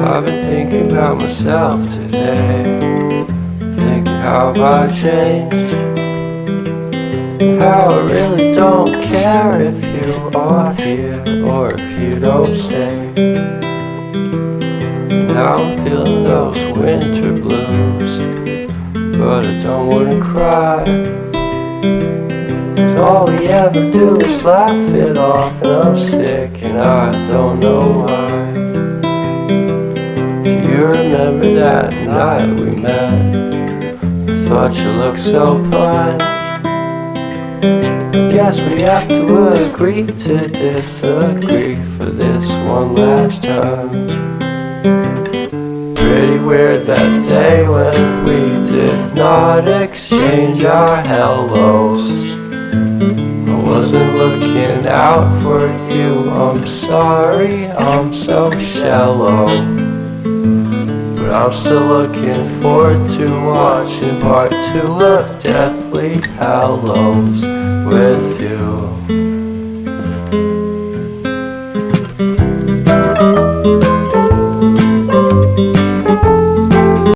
I've been thinking about myself today, thinking how have I changed, how I really don't care if you are here or if you don't stay. Now I'm feeling those winter blues, but I don't wanna cry. All we ever do is laugh it off, and I'm sick and I don't know why. Do you remember that night we met? I thought you looked so fine. Guess we have to agree to disagree for this one last time. Pretty weird that day when we did not exchange our hellos. I wasn't looking out for you, I'm sorry, I'm so shallow. But I'm still looking forward to watching part 2 of Deathly Hallows with you.